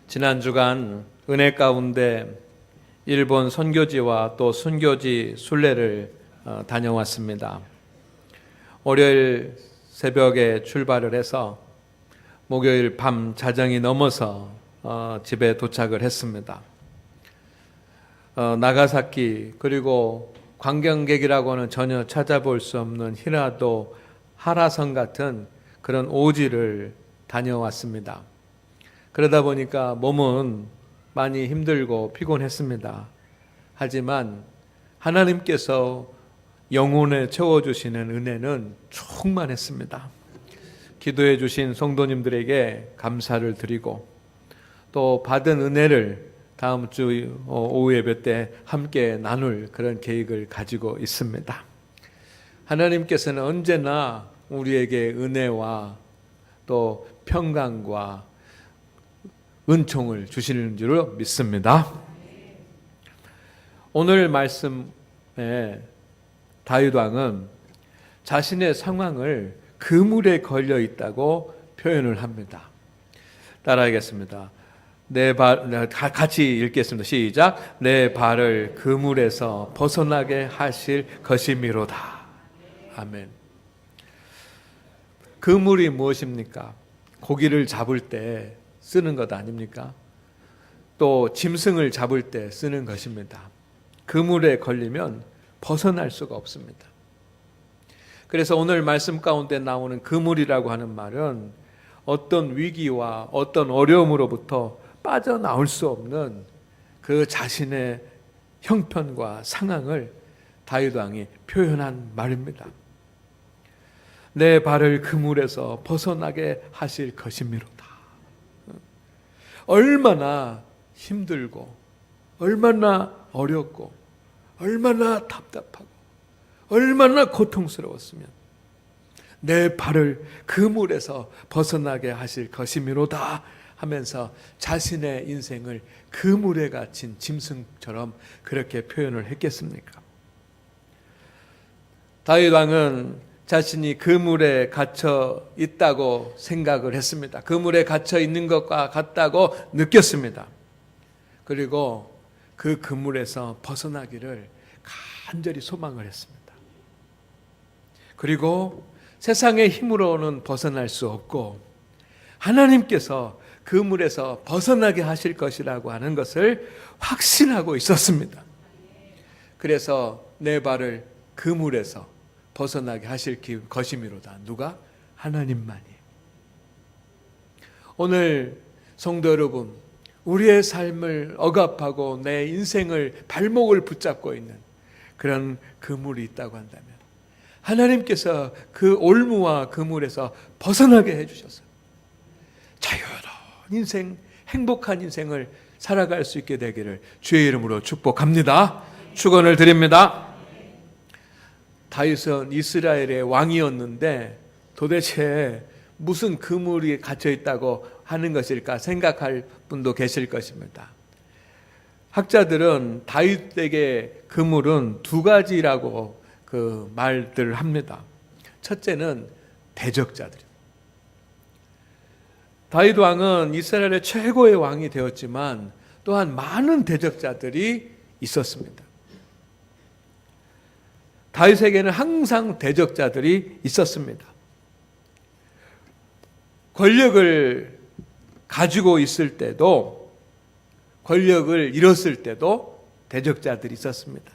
지난 주간 은혜 가운데 일본 선교지와 또 순교지 순례를 다녀왔습니다. 월요일 새벽에 출발을 해서 목요일 밤 자정이 넘어서 집에 도착을 했습니다. 나가사키 그리고 관광객이라고는 전혀 찾아볼 수 없는 히라도 하라성 같은 그런 오지를 다녀왔습니다. 그러다 보니까 몸은 많이 힘들고 피곤했습니다. 하지만 하나님께서 영혼에 채워주시는 은혜는 충만했습니다. 기도해 주신 성도님들에게 감사를 드리고 또 받은 은혜를 다음 주 오후 예배 때 함께 나눌 그런 계획을 가지고 있습니다. 하나님께서는 언제나 우리에게 은혜와 또 평강과 은총을 주시는 줄로 믿습니다. 오늘 말씀에 다윗 왕은 자신의 상황을 그물에 걸려 있다고 표현을 합니다. 따라하겠습니다. 같이 읽겠습니다. 시작. 내 발을 그물에서 벗어나게 하실 것이미로다. 아멘. 그물이 무엇입니까? 고기를 잡을 때 쓰는 것 아닙니까? 또 짐승을 잡을 때 쓰는 것입니다. 그물에 걸리면 벗어날 수가 없습니다. 그래서 오늘 말씀 가운데 나오는 그물이라고 하는 말은 어떤 위기와 어떤 어려움으로부터 빠져나올 수 없는 그 자신의 형편과 상황을 다윗 왕이 표현한 말입니다. 내 발을 그물에서 벗어나게 하실 것이미로다. 얼마나 힘들고 얼마나 어렵고 얼마나 답답하고 얼마나 고통스러웠으면 내 발을 그물에서 벗어나게 하실 것이미로다 하면서 자신의 인생을 그물에 갇힌 짐승처럼 그렇게 표현을 했겠습니까? 다윗 왕은 자신이 그물에 갇혀 있다고 생각을 했습니다. 그물에 갇혀 있는 것과 같다고 느꼈습니다. 그리고 그 그물에서 벗어나기를 간절히 소망을 했습니다. 그리고 세상의 힘으로는 벗어날 수 없고 하나님께서 그물에서 벗어나게 하실 것이라고 하는 것을 확신하고 있었습니다. 그래서 내 발을 그물에서 벗어나게 하실 것이미로다. 누가? 하나님만이. 오늘 성도 여러분, 우리의 삶을 억압하고 내 인생을 발목을 붙잡고 있는 그런 그물이 있다고 한다면 하나님께서 그 올무와 그물에서 벗어나게 해주셔서 자유로운 인생, 행복한 인생을 살아갈 수 있게 되기를 주의 이름으로 축복합니다. 축원을 드립니다. 다윗은 이스라엘의 왕이었는데 도대체 무슨 그물이 갇혀 있다고 하는 것일까 생각할 분도 계실 것입니다. 학자들은 다윗에게 그물은 두 가지라고 그 말들을 합니다. 첫째는 대적자들. 다윗 왕은 이스라엘의 최고의 왕이 되었지만 또한 많은 대적자들이 있었습니다. 다윗에게는 항상 대적자들이 있었습니다. 권력을 가지고 있을 때도 권력을 잃었을 때도 대적자들이 있었습니다.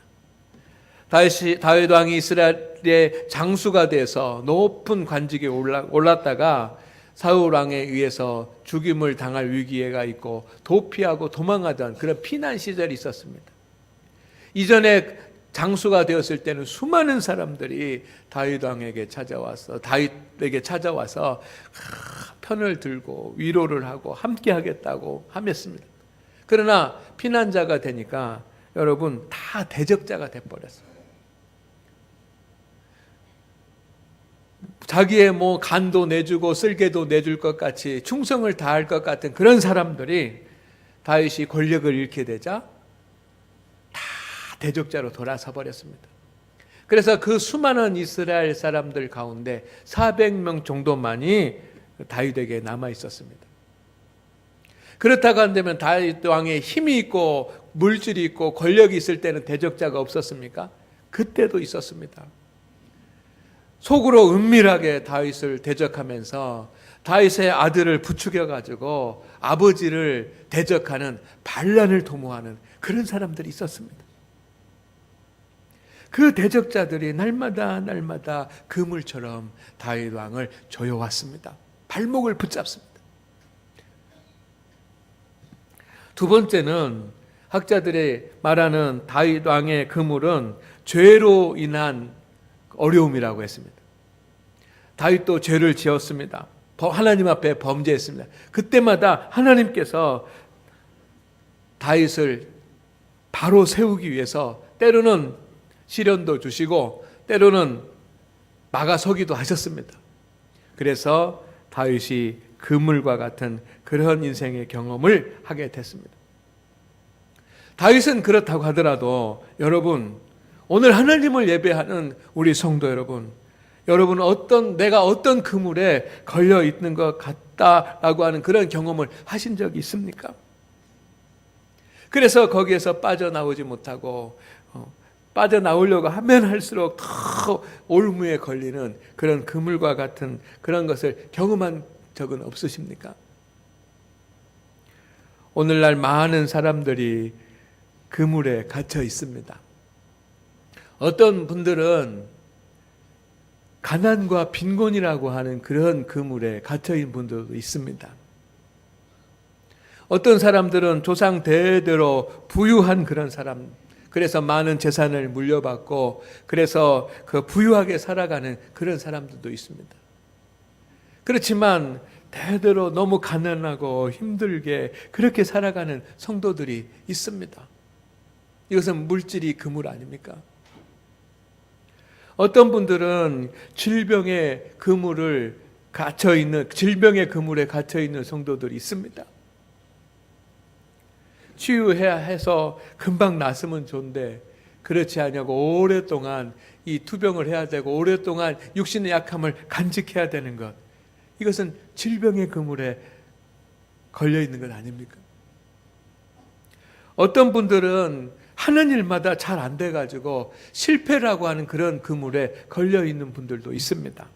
다윗 왕이 이스라엘의 장수가 돼서 높은 관직에 올랐다가 사울 왕에 의해서 죽임을 당할 위기가 있고 도피하고 도망하던 그런 피난 시절이 있었습니다. 이전에 장수가 되었을 때는 수많은 사람들이 다윗 왕에게 찾아와서 편을 들고 위로를 하고 함께 하겠다고 하였습니다. 그러나 피난자가 되니까 여러분 다 대적자가 돼버렸어요. 자기의 간도 내주고 쓸개도 내줄 것 같이 충성을 다할 것 같은 그런 사람들이 다윗이 권력을 잃게 되자 대적자로 돌아서 버렸습니다. 그래서 그 수많은 이스라엘 사람들 가운데 400명 정도만이 다윗에게 남아 있었습니다. 그렇다고 한다면 다윗 왕의 힘이 있고 물질이 있고 권력이 있을 때는 대적자가 없었습니까? 그때도 있었습니다. 속으로 은밀하게 다윗을 대적하면서 다윗의 아들을 부추겨 가지고 아버지를 대적하는 반란을 도모하는 그런 사람들이 있었습니다. 그 대적자들이 날마다 그물처럼 다윗 왕을 조여왔습니다. 발목을 붙잡습니다. 두 번째는 학자들이 말하는 다윗 왕의 그물은 죄로 인한 어려움이라고 했습니다. 다윗도 죄를 지었습니다. 하나님 앞에 범죄했습니다. 그때마다 하나님께서 다윗을 바로 세우기 위해서 때로는 시련도 주시고 때로는 막아서기도 하셨습니다. 그래서 다윗이 그물과 같은 그런 인생의 경험을 하게 됐습니다. 다윗은 그렇다고 하더라도 여러분, 오늘 하나님을 예배하는 우리 성도 여러분, 여러분은 내가 어떤 그물에 걸려 있는 것 같다라고 하는 그런 경험을 하신 적이 있습니까? 그래서 거기에서 빠져나오지 못하고 빠져나오려고 하면 할수록 더 올무에 걸리는 그런 그물과 같은 그런 것을 경험한 적은 없으십니까? 오늘날 많은 사람들이 그물에 갇혀 있습니다. 어떤 분들은 가난과 빈곤이라고 하는 그런 그물에 갇혀 있는 분들도 있습니다. 어떤 사람들은 조상 대대로 부유한 그런 사람, 그래서 많은 재산을 물려받고 그래서 그 부유하게 살아가는 그런 사람들도 있습니다. 그렇지만 대대로 너무 가난하고 힘들게 그렇게 살아가는 성도들이 있습니다. 이것은 물질이 그물 아닙니까? 어떤 분들은 질병의 그물에 갇혀 있는 성도들이 있습니다. 치유해야 해서 금방 낫으면 좋은데 그렇지 않냐고 오랫동안 이 투병을 해야 되고 오랫동안 육신의 약함을 간직해야 되는 것, 이것은 질병의 그물에 걸려 있는 것 아닙니까? 어떤 분들은 하는 일마다 잘 안 돼가지고 실패라고 하는 그런 그물에 걸려 있는 분들도 있습니다.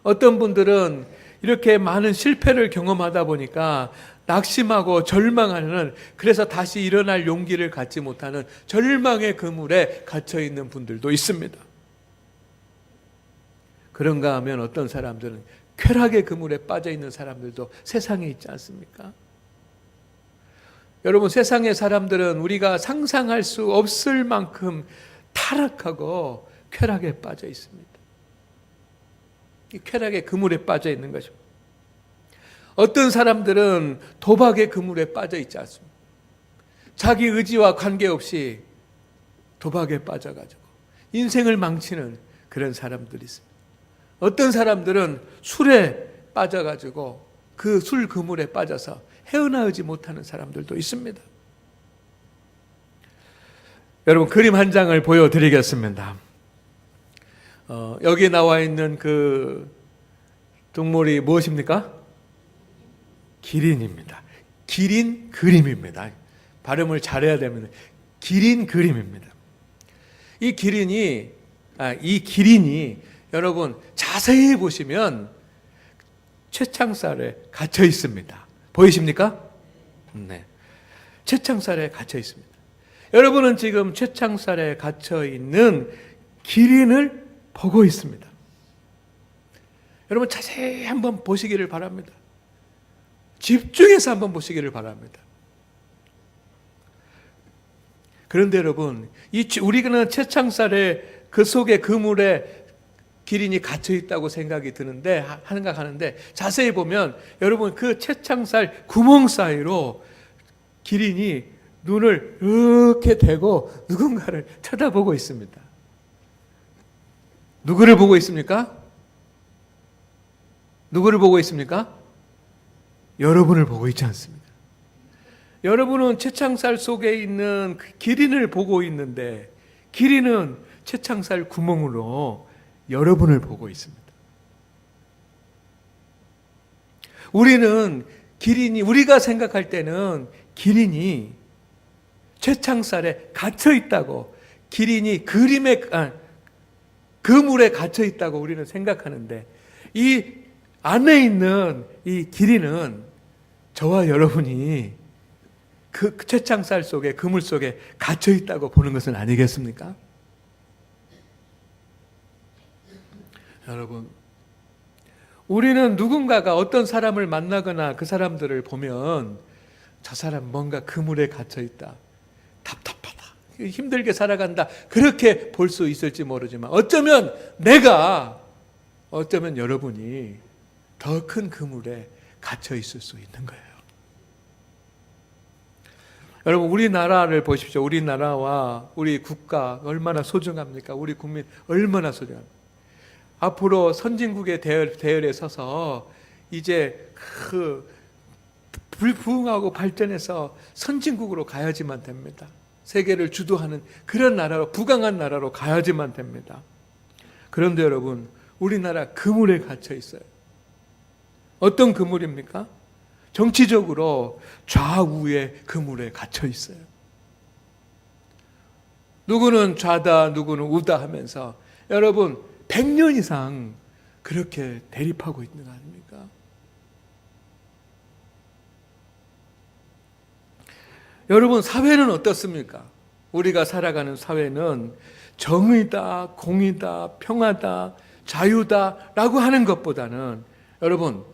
어떤 분들은 이렇게 많은 실패를 경험하다 보니까 낙심하고 절망하는, 그래서 다시 일어날 용기를 갖지 못하는 절망의 그물에 갇혀 있는 분들도 있습니다. 그런가 하면 어떤 사람들은 쾌락의 그물에 빠져 있는 사람들도 세상에 있지 않습니까? 여러분, 세상의 사람들은 우리가 상상할 수 없을 만큼 타락하고 쾌락에 빠져 있습니다. 이 쾌락의 그물에 빠져 있는 것입니다. 어떤 사람들은 도박의 그물에 빠져 있지 않습니다. 자기 의지와 관계없이 도박에 빠져가지고 인생을 망치는 그런 사람들이 있습니다. 어떤 사람들은 술에 빠져가지고 그 술 그물에 빠져서 헤어나오지 못하는 사람들도 있습니다. 여러분, 그림 한 장을 보여드리겠습니다. 여기 나와 있는 그 동물이 무엇입니까? 기린입니다. 기린 그림입니다. 발음을 잘해야 됩니다. 기린 그림입니다. 이 기린이 여러분 자세히 보시면 쇠창살에 갇혀 있습니다. 보이십니까? 네. 쇠창살에 갇혀 있습니다. 여러분은 지금 쇠창살에 갇혀 있는 기린을 보고 있습니다. 여러분 자세히 한번 보시기를 바랍니다. 집중해서 한번 보시기를 바랍니다. 그런데 여러분, 우리는 쇠창살에 그 속에 그물에 기린이 갇혀 있다고 생각하는데 자세히 보면 여러분 그 쇠창살 구멍 사이로 기린이 눈을 이렇게 대고 누군가를 쳐다보고 있습니다. 누구를 보고 있습니까? 누구를 보고 있습니까? 여러분을 보고 있지 않습니까? 여러분은 쇠창살 속에 있는 그 기린을 보고 있는데 기린은 쇠창살 구멍으로 여러분을 보고 있습니다. 우리는 기린이, 우리가 생각할 때는 기린이 쇠창살에 갇혀 있다고, 기린이 그물에 갇혀 있다고 우리는 생각하는데, 이 안에 있는 이 기린은 저와 여러분이 그 쇠창살 속에, 그물 속에 갇혀 있다고 보는 것은 아니겠습니까? 여러분, 우리는 누군가가 어떤 사람을 만나거나 그 사람들을 보면 저 사람 뭔가 그물에 갇혀 있다, 답답하다, 힘들게 살아간다, 그렇게 볼 수 있을지 모르지만 어쩌면 여러분이 더 큰 그물에 갇혀 있을 수 있는 거예요. 여러분, 우리나라를 보십시오. 우리나라와 우리 국가 얼마나 소중합니까? 우리 국민 얼마나 소중합니까? 앞으로 선진국의 대열에 서서 이제 불부흥하고 발전해서 선진국으로 가야지만 됩니다. 세계를 주도하는 그런 나라로, 부강한 나라로 가야지만 됩니다. 그런데 여러분, 우리나라 그물에 갇혀 있어요. 어떤 그물입니까? 정치적으로 좌우의 그물에 갇혀 있어요. 누구는 좌다, 누구는 우다 하면서 여러분 100년 이상 그렇게 대립하고 있는 거 아닙니까? 여러분, 사회는 어떻습니까? 우리가 살아가는 사회는 정의다, 공의다, 평화다, 자유다 라고 하는 것보다는 여러분,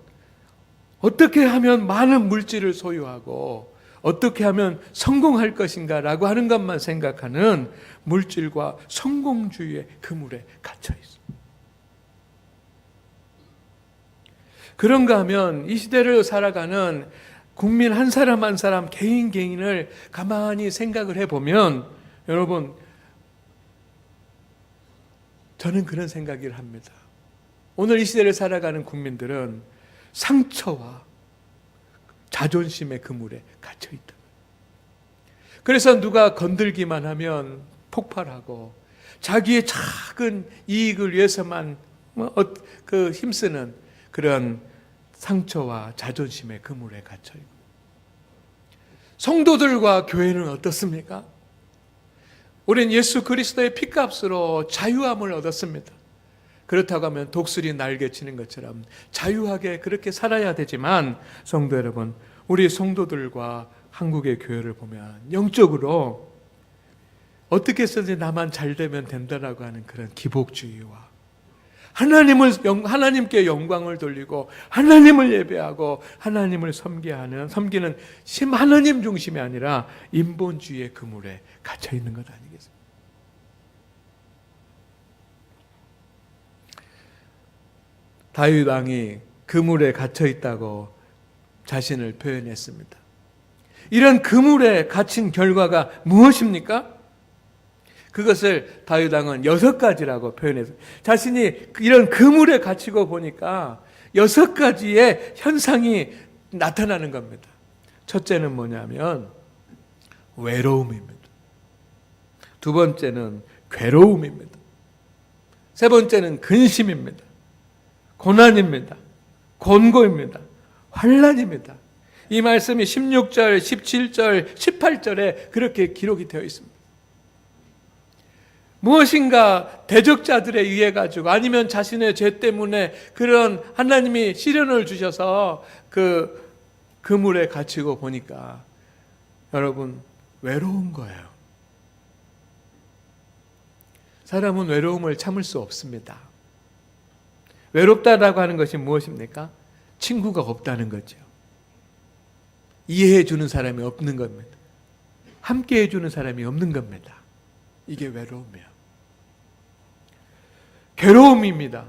어떻게 하면 많은 물질을 소유하고 어떻게 하면 성공할 것인가 라고 하는 것만 생각하는 물질과 성공주의의 그물에 갇혀 있습니다. 그런가 하면 이 시대를 살아가는 국민 한 사람 한 사람, 개인을 가만히 생각을 해보면 여러분, 저는 그런 생각을 합니다. 오늘 이 시대를 살아가는 국민들은 상처와 자존심의 그물에 갇혀 있다. 그래서 누가 건들기만 하면 폭발하고 자기의 작은 이익을 위해서만 힘쓰는 그런 상처와 자존심의 그물에 갇혀 있고, 성도들과 교회는 어떻습니까? 우린 예수 그리스도의 피값으로 자유함을 얻었습니다. 그렇다고 하면 독수리 날개치는 것처럼 자유하게 그렇게 살아야 되지만, 성도 여러분, 우리 성도들과 한국의 교회를 보면 영적으로 어떻게 해서든지 나만 잘 되면 된다라고 하는 그런 기복주의와 하나님께 영광을 돌리고 하나님을 예배하고 하나님을 섬기는 하나님 중심이 아니라 인본주의의 그물에 갇혀 있는 것 아니겠습니까? 다윗 왕이 그물에 갇혀 있다고 자신을 표현했습니다. 이런 그물에 갇힌 결과가 무엇입니까? 그것을 다윗 왕은 6가지라고 표현했어요. 자신이 이런 그물에 갇히고 보니까 6가지의 현상이 나타나는 겁니다. 첫째는 뭐냐면 외로움입니다. 두 번째는 괴로움입니다. 세 번째는 근심입니다. 고난입니다. 곤고입니다. 환난입니다. 이 말씀이 16절, 17절, 18절에 그렇게 기록이 되어 있습니다. 무엇인가 대적자들에 의해 가지고 아니면 자신의 죄 때문에 그런 하나님이 시련을 주셔서 그 그물에 갇히고 보니까 여러분 외로운 거예요. 사람은 외로움을 참을 수 없습니다. 외롭다라고 하는 것이 무엇입니까? 친구가 없다는 거죠. 이해해 주는 사람이 없는 겁니다. 함께 해주는 사람이 없는 겁니다. 이게 외로움이에요. 괴로움입니다.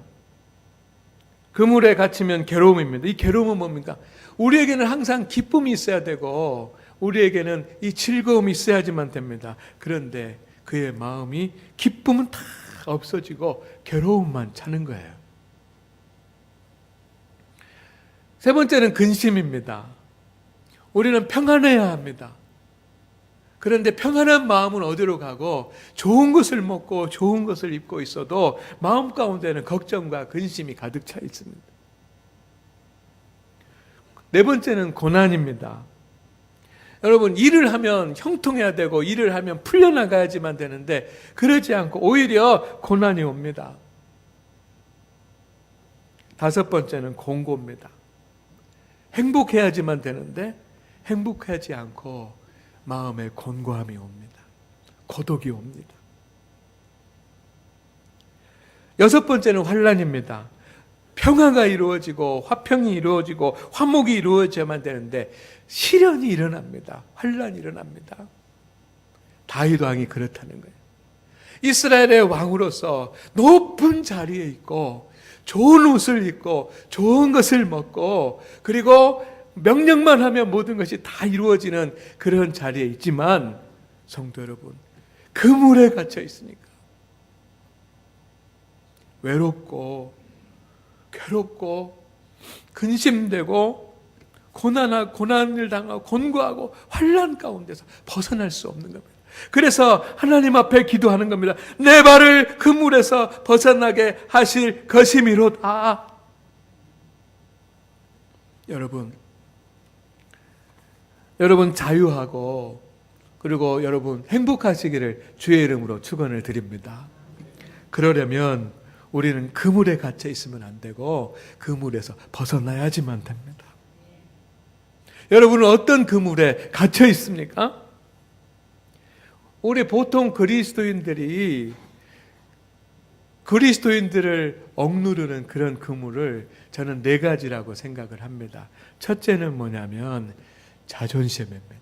그물에 갇히면 괴로움입니다. 이 괴로움은 뭡니까? 우리에게는 항상 기쁨이 있어야 되고 우리에게는 이 즐거움이 있어야지만 됩니다. 그런데 그의 마음이 기쁨은 다 없어지고 괴로움만 차는 거예요. 세 번째는 근심입니다. 우리는 평안해야 합니다. 그런데 평안한 마음은 어디로 가고 좋은 것을 먹고 좋은 것을 입고 있어도 마음 가운데는 걱정과 근심이 가득 차 있습니다. 네 번째는 고난입니다. 여러분, 일을 하면 형통해야 되고 일을 하면 풀려나가야지만 되는데 그러지 않고 오히려 고난이 옵니다. 다섯 번째는 공고입니다. 행복해야지만 되는데 행복하지 않고 마음에 곤고함이 옵니다. 고독이 옵니다. 여섯 번째는 환난입니다. 평화가 이루어지고 화평이 이루어지고 화목이 이루어져야만 되는데 시련이 일어납니다. 환난이 일어납니다. 다윗 왕이 그렇다는 거예요. 이스라엘의 왕으로서 높은 자리에 있고 좋은 옷을 입고 좋은 것을 먹고 그리고 명령만 하면 모든 것이 다 이루어지는 그런 자리에 있지만 성도 여러분, 그물에 갇혀 있으니까 외롭고 괴롭고 근심되고 고난을 당하고 곤고하고 환난 가운데서 벗어날 수 없는 겁니다. 그래서 하나님 앞에 기도하는 겁니다. 내 발을 그물에서 벗어나게 하실 것이미로다. 여러분 자유하고 그리고 여러분 행복하시기를 주의 이름으로 축원을 드립니다. 그러려면 우리는 그물에 갇혀 있으면 안 되고 그물에서 벗어나야지만 됩니다. 여러분은 어떤 그물에 갇혀 있습니까? 우리 보통 그리스도인들을 억누르는 그런 그물을 저는 네 가지라고 생각을 합니다. 첫째는 뭐냐면 자존심입니다.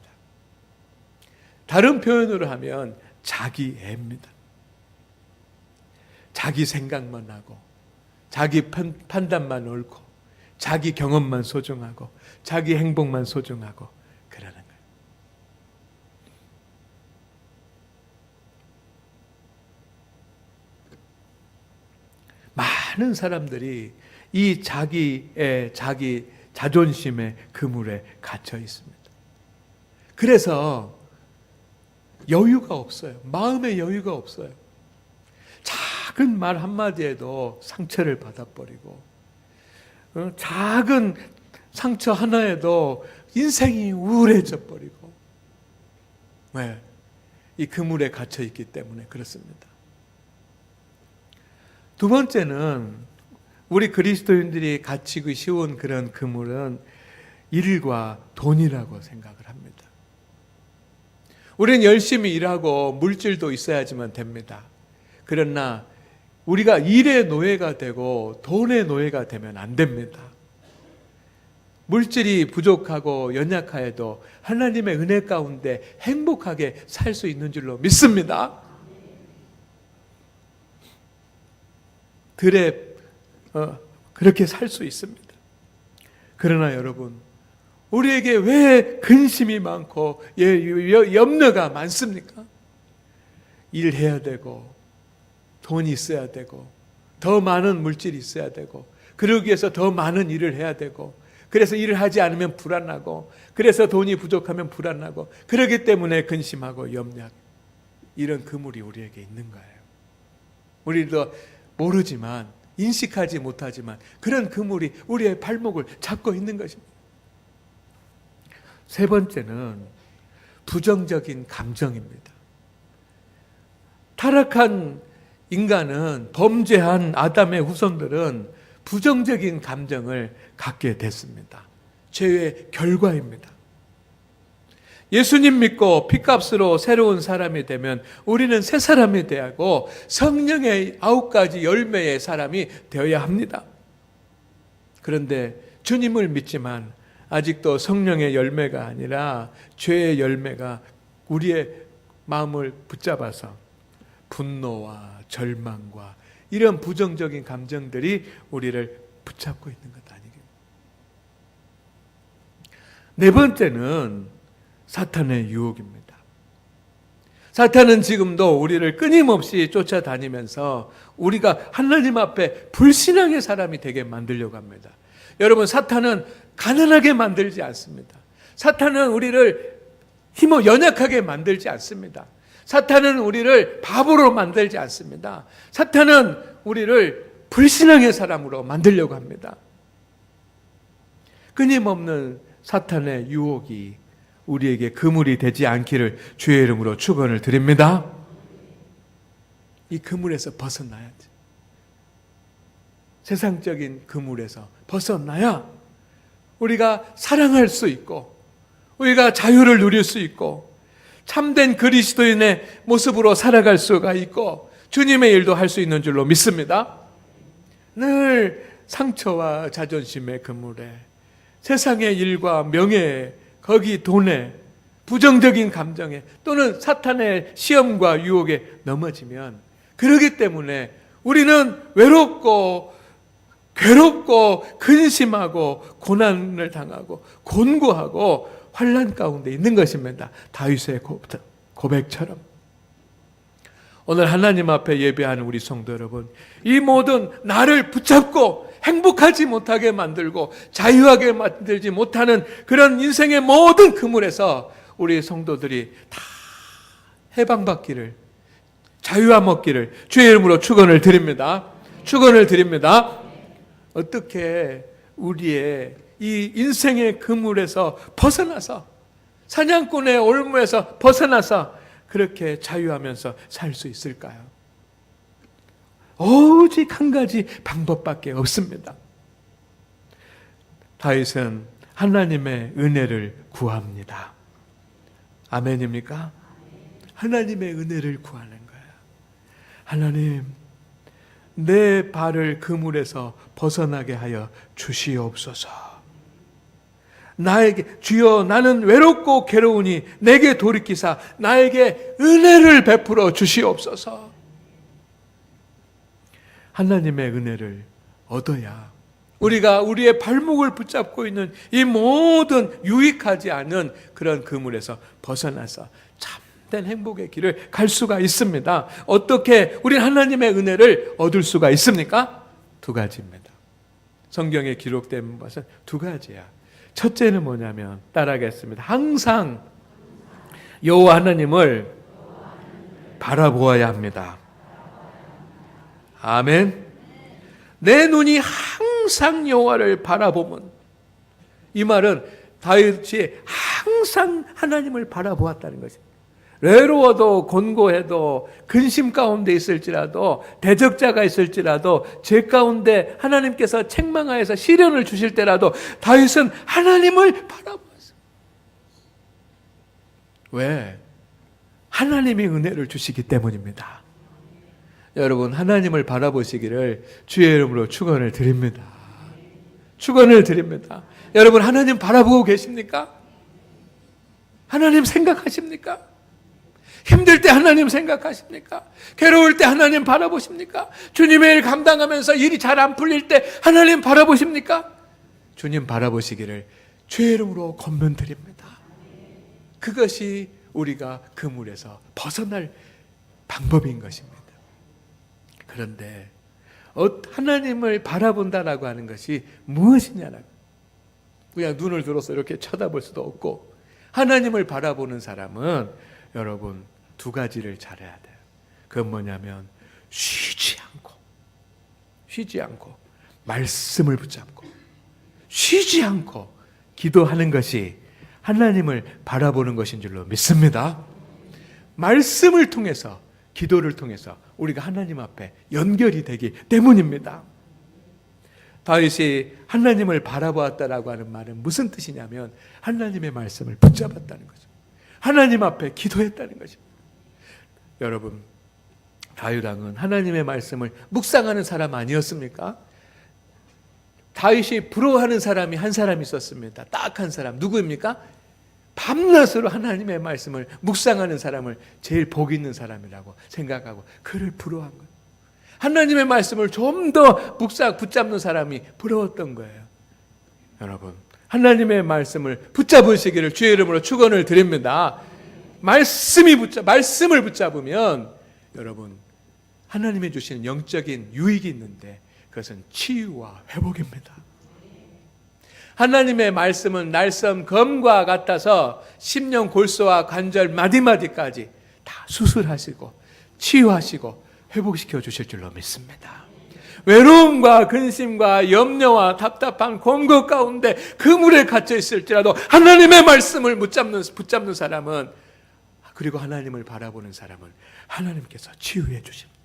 다른 표현으로 하면 자기애입니다. 자기 생각만 하고 자기 판단만 옳고 자기 경험만 소중하고 자기 행복만 소중하고 그러는 거예요. 많은 사람들이 이 자기 자존심의 그물에 갇혀 있습니다. 그래서 여유가 없어요. 마음의 여유가 없어요. 작은 말 한마디에도 상처를 받아버리고 작은 상처 하나에도 인생이 우울해져 버리고 왜? 이 그물에 갇혀 있기 때문에 그렇습니다. 두 번째는 우리 그리스도인들이 갇히기 쉬운 그런 그물은 일과 돈이라고 생각을 합니다. 우리는 열심히 일하고 물질도 있어야지만 됩니다. 그러나 우리가 일의 노예가 되고 돈의 노예가 되면 안 됩니다. 물질이 부족하고 연약하여도 하나님의 은혜 가운데 행복하게 살 수 있는 줄로 믿습니다. 그렇게 살 수 있습니다. 그러나 여러분, 우리에게 왜 근심이 많고 염려가 많습니까? 일해야 되고 돈이 있어야 되고 더 많은 물질이 있어야 되고 그러기 위해서 더 많은 일을 해야 되고 그래서 일을 하지 않으면 불안하고 그래서 돈이 부족하면 불안하고 그렇기 때문에 근심하고 염려하고 이런 그물이 우리에게 있는 거예요. 우리도 모르지만 인식하지 못하지만 그런 그물이 우리의 발목을 잡고 있는 것입니다. 세 번째는 부정적인 감정입니다. 타락한 인간은 범죄한 아담의 후손들은 부정적인 감정을 갖게 됐습니다. 죄의 결과입니다. 예수님 믿고 피값으로 새로운 사람이 되면 우리는 새 사람이 되고 성령의 9가지 열매의 사람이 되어야 합니다. 그런데 주님을 믿지만 아직도 성령의 열매가 아니라 죄의 열매가 우리의 마음을 붙잡아서 분노와 절망과 이런 부정적인 감정들이 우리를 붙잡고 있는 것 아니겠습니까? 네 번째는 사탄의 유혹입니다. 사탄은 지금도 우리를 끊임없이 쫓아다니면서 우리가 하나님 앞에 불신앙의 사람이 되게 만들려고 합니다. 여러분, 사탄은 가난하게 만들지 않습니다. 사탄은 우리를 연약하게 만들지 않습니다. 사탄은 우리를 바보로 만들지 않습니다. 사탄은 우리를 불신앙의 사람으로 만들려고 합니다. 끊임없는 사탄의 유혹이 우리에게 그물이 되지 않기를 주의 이름으로 축원을 드립니다. 이 그물에서 벗어나야지. 세상적인 그물에서 벗어나야 우리가 사랑할 수 있고 우리가 자유를 누릴 수 있고 참된 그리스도인의 모습으로 살아갈 수가 있고 주님의 일도 할 수 있는 줄로 믿습니다. 늘 상처와 자존심의 그물에 세상의 일과 명예에 거기 돈에 부정적인 감정에 또는 사탄의 시험과 유혹에 넘어지면 그러기 때문에 우리는 외롭고 괴롭고 근심하고 고난을 당하고 곤고하고 환난 가운데 있는 것입니다. 다윗의 고백처럼. 오늘 하나님 앞에 예배하는 우리 성도 여러분, 이 모든 나를 붙잡고 행복하지 못하게 만들고 자유하게 만들지 못하는 그런 인생의 모든 그물에서 우리 성도들이 다 해방받기를, 자유함 얻기를 주의 이름으로 축원을 드립니다. 축원을 드립니다. 어떻게 우리의 이 인생의 그물에서 벗어나서 사냥꾼의 올무에서 벗어나서 그렇게 자유하면서 살 수 있을까요? 오직 한 가지 방법밖에 없습니다. 다윗은 하나님의 은혜를 구합니다. 아멘입니까? 하나님의 은혜를 구하는 거예요. 하나님, 내 발을 그물에서 벗어나게 하여 주시옵소서. 나에게, 주여 나는 외롭고 괴로우니 내게 돌이키사 나에게 은혜를 베풀어 주시옵소서. 하나님의 은혜를 얻어야 우리가 우리의 발목을 붙잡고 있는 이 모든 유익하지 않은 그런 그물에서 벗어나서 참된 행복의 길을 갈 수가 있습니다. 어떻게 우리는 하나님의 은혜를 얻을 수가 있습니까? 두 가지입니다. 성경에 기록된 것은 두 가지야. 첫째는 뭐냐면 따라하겠습니다. 항상 여호와 하나님을 바라보아야 합니다. 아멘. 내 눈이 항상 여호와를 바라보면, 이 말은 다윗이 항상 하나님을 바라보았다는 것입니다. 외로워도 곤고해도 근심 가운데 있을지라도 대적자가 있을지라도 죄 가운데 하나님께서 책망하여서 시련을 주실 때라도 다윗은 하나님을 바라보았어요. 왜? 하나님이 은혜를 주시기 때문입니다. 여러분, 하나님을 바라보시기를 주의 이름으로 축원을 드립니다. 축원을 드립니다. 여러분, 하나님 바라보고 계십니까? 하나님 생각하십니까? 힘들 때 하나님 생각하십니까? 괴로울 때 하나님 바라보십니까? 주님의 일 감당하면서 일이 잘 안 풀릴 때 하나님 바라보십니까? 주님 바라보시기를 주의 이름으로 권면드립니다. 그것이 우리가 그물에서 벗어날 방법인 것입니다. 그런데 하나님을 바라본다라고 하는 것이 무엇이냐라고, 그냥 눈을 들어서 이렇게 쳐다볼 수도 없고, 하나님을 바라보는 사람은 여러분 두 가지를 잘해야 돼요. 그건 뭐냐면 쉬지 않고 말씀을 붙잡고 쉬지 않고 기도하는 것이 하나님을 바라보는 것인 줄로 믿습니다. 말씀을 통해서, 기도를 통해서 우리가 하나님 앞에 연결이 되기 때문입니다. 다윗이 하나님을 바라보았다라고 하는 말은 무슨 뜻이냐면 하나님의 말씀을 붙잡았다는 거죠. 하나님 앞에 기도했다는 것입니다. 여러분, 다윗 왕은 하나님의 말씀을 묵상하는 사람 아니었습니까? 다윗이 부러워하는 사람이 한 사람 있었습니다. 딱 한 사람. 누구입니까? 밤낮으로 하나님의 말씀을 묵상하는 사람을 제일 복 있는 사람이라고 생각하고 그를 부러워한 거예요. 하나님의 말씀을 좀 더 붙잡는 사람이 부러웠던 거예요. 여러분, 하나님의 말씀을 붙잡으시기를 주의 이름으로 축원을 드립니다. 말씀을 붙잡으면 여러분, 하나님이 주시는 영적인 유익이 있는데 그것은 치유와 회복입니다. 하나님의 말씀은 날선 검과 같아서 심령 골수와 관절 마디마디까지 다 수술하시고 치유하시고 회복시켜 주실 줄로 믿습니다. 외로움과 근심과 염려와 답답한 곰곶 가운데 그물에 갇혀 있을지라도 하나님의 말씀을 붙잡는 사람은, 그리고 하나님을 바라보는 사람은 하나님께서 치유해 주십니다.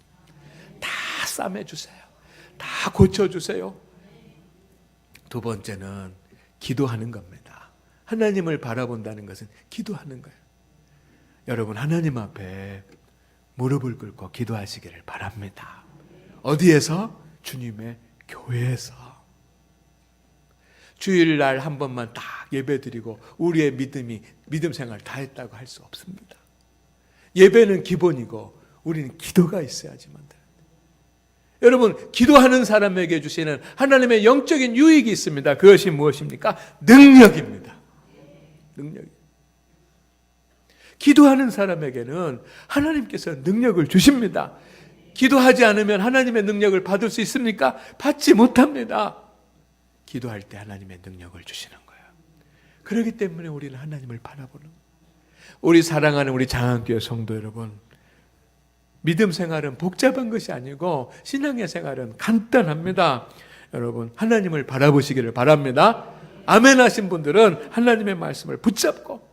다 싸매 주세요. 다 고쳐 주세요. 두 번째는 기도하는 겁니다. 하나님을 바라본다는 것은 기도하는 거예요. 여러분, 하나님 앞에 무릎을 꿇고 기도하시기를 바랍니다. 어디에서? 주님의 교회에서. 주일날 한 번만 딱 예배드리고 우리의 믿음 생활 다 했다고 할 수 없습니다. 예배는 기본이고 우리는 기도가 있어야지만 돼요. 여러분, 기도하는 사람에게 주시는 하나님의 영적인 유익이 있습니다. 그것이 무엇입니까? 능력입니다. 능력. 기도하는 사람에게는 하나님께서 능력을 주십니다. 기도하지 않으면 하나님의 능력을 받을 수 있습니까? 받지 못합니다. 기도할 때 하나님의 능력을 주시는 거예요. 그렇기 때문에 우리는 하나님을 바라보는 거예요. 우리 사랑하는 우리 장안교회 성도 여러분, 믿음 생활은 복잡한 것이 아니고 신앙의 생활은 간단합니다. 여러분, 하나님을 바라보시기를 바랍니다. 아멘 하신 분들은 하나님의 말씀을 붙잡고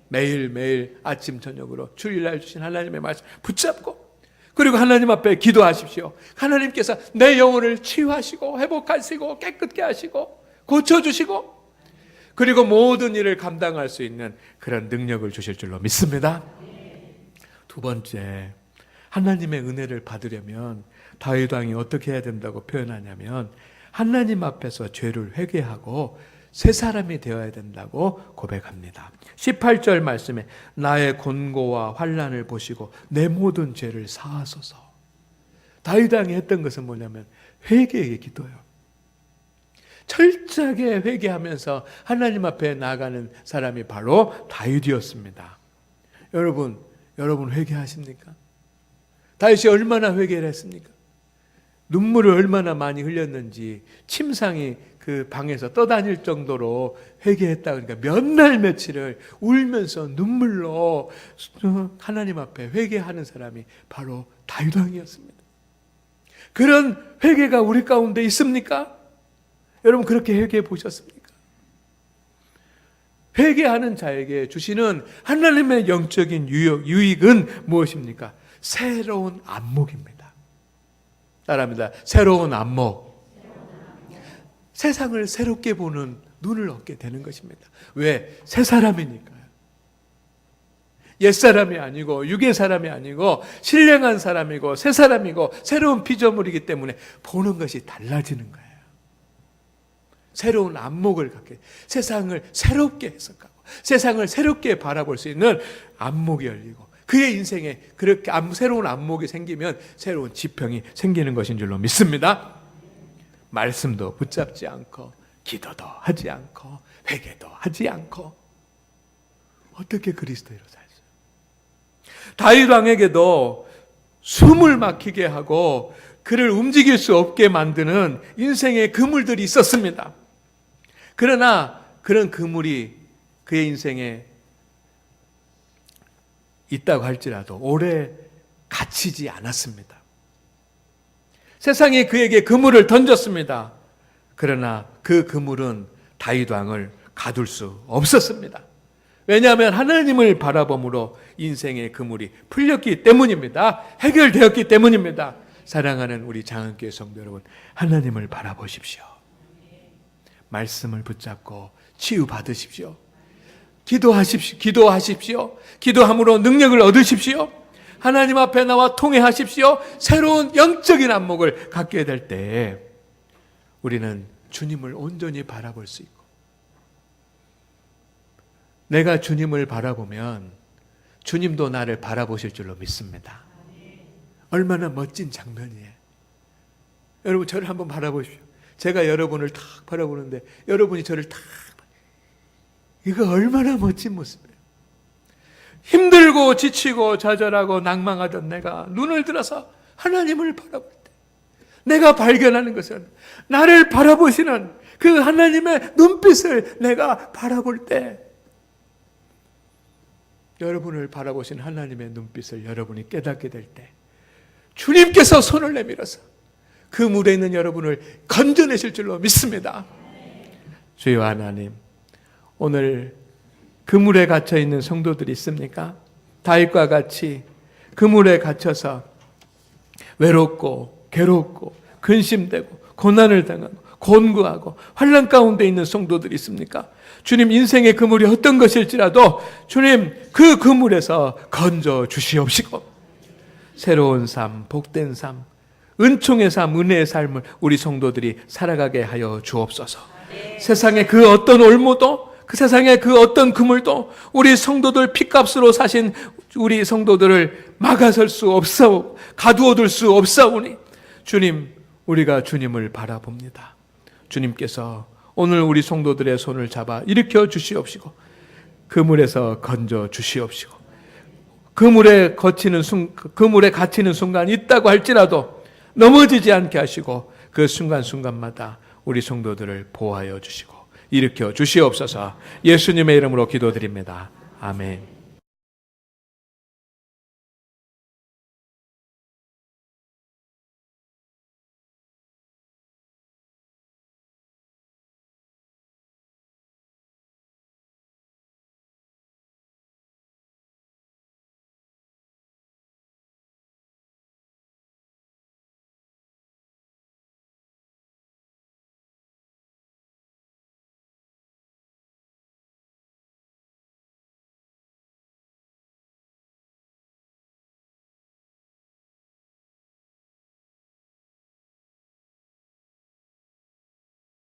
매일매일 아침 저녁으로 주일날 주신 하나님의 말씀 붙잡고, 그리고 하나님 앞에 기도하십시오. 하나님께서 내 영혼을 치유하시고 회복하시고 깨끗게 하시고 고쳐주시고, 그리고 모든 일을 감당할 수 있는 그런 능력을 주실 줄로 믿습니다. 두 번째, 하나님의 은혜를 받으려면 다윗 왕이 어떻게 해야 된다고 표현하냐면, 하나님 앞에서 죄를 회개하고 새 사람이 되어야 된다고 고백합니다. 18절 말씀에 나의 곤고와 환난을 보시고 내 모든 죄를 사하소서. 다윗 왕이 했던 것은 뭐냐면 회개의 기도예요. 철저하게 회개하면서 하나님 앞에 나아가는 사람이 바로 다윗이었습니다. 여러분 회개하십니까? 다윗이 얼마나 회개를 했습니까? 눈물을 얼마나 많이 흘렸는지 침상이 그 방에서 떠다닐 정도로 회개했다. 그러니까 몇 날 며칠을 울면서 눈물로 하나님 앞에 회개하는 사람이 바로 다윗 왕이었습니다. 그런 회개가 우리 가운데 있습니까? 여러분, 그렇게 회개해 보셨습니까? 회개하는 자에게 주시는 하나님의 영적인 유익은 무엇입니까? 새로운 안목입니다. 따라합니다. 새로운 안목. 세상을 새롭게 보는 눈을 얻게 되는 것입니다. 왜? 새 사람이니까요. 옛사람이 아니고 육의 사람이 아니고 신령한 사람이고 새 사람이고 새로운 피조물이기 때문에 보는 것이 달라지는 거예요. 새로운 안목을 갖게, 세상을 새롭게 해석하고 세상을 새롭게 바라볼 수 있는 안목이 열리고, 그의 인생에 그렇게 새로운 안목이 생기면 새로운 지평이 생기는 것인 줄로 믿습니다. 말씀도 붙잡지 않고 기도도 하지 않고 회개도 하지 않고 어떻게 그리스도인으로 살죠? 다윗 왕에게도 숨을 막히게 하고 그를 움직일 수 없게 만드는 인생의 그물들이 있었습니다. 그러나 그런 그물이 그의 인생에 있다고 할지라도 오래 갇히지 않았습니다. 세상이 그에게 그물을 던졌습니다. 그러나 그 그물은 다윗 왕을 가둘 수 없었습니다. 왜냐하면 하나님을 바라봄으로 인생의 그물이 풀렸기 때문입니다. 해결되었기 때문입니다. 사랑하는 우리 장안교회 성도 여러분, 하나님을 바라보십시오. 말씀을 붙잡고 치유받으십시오. 기도하십시오. 기도함으로 능력을 얻으십시오. 하나님 앞에 나와 통회하십시오. 새로운 영적인 안목을 갖게 될 때 우리는 주님을 온전히 바라볼 수 있고, 내가 주님을 바라보면 주님도 나를 바라보실 줄로 믿습니다. 얼마나 멋진 장면이에요. 여러분, 저를 한번 바라보십시오. 제가 여러분을 탁 바라보는데 여러분이 저를 탁, 이거 얼마나 멋진 모습이에요. 힘들고 지치고 좌절하고 낭망하던 내가 눈을 들어서 하나님을 바라볼 때 내가 발견하는 것은 나를 바라보시는 그 하나님의 눈빛을 내가 바라볼 때, 여러분을 바라보신 하나님의 눈빛을 여러분이 깨닫게 될 때 주님께서 손을 내밀어서 그 물에 있는 여러분을 건져내실 줄로 믿습니다. 주여 하나님, 오늘 그 물에 갇혀 있는 성도들이 있습니까? 다윗과 같이 그 물에 갇혀서 외롭고 괴롭고 근심되고 고난을 당하고 곤고하고 환난 가운데 있는 성도들이 있습니까? 주님, 인생의 그물이 어떤 것일지라도 주님 그 그물에서 건져 주시옵시고 새로운 삶, 복된 삶, 은총의 삶, 은혜의 삶을 우리 성도들이 살아가게 하여 주옵소서. 세상의 그 어떤 올무도, 그 세상의 그 어떤 그물도 우리 성도들 피값으로 사신 우리 성도들을 막아설 수 없사오, 가두어둘 수 없사오니 주님, 우리가 주님을 바라봅니다. 주님께서 오늘 우리 성도들의 손을 잡아 일으켜 주시옵시고 그물에서 건져 주시옵시고 그물에 갇히는 순간이 있다고 할지라도 넘어지지 않게 하시고 그 순간순간마다 우리 성도들을 보호하여 주시고 일으켜 주시옵소서. 예수님의 이름으로 기도드립니다. 아멘.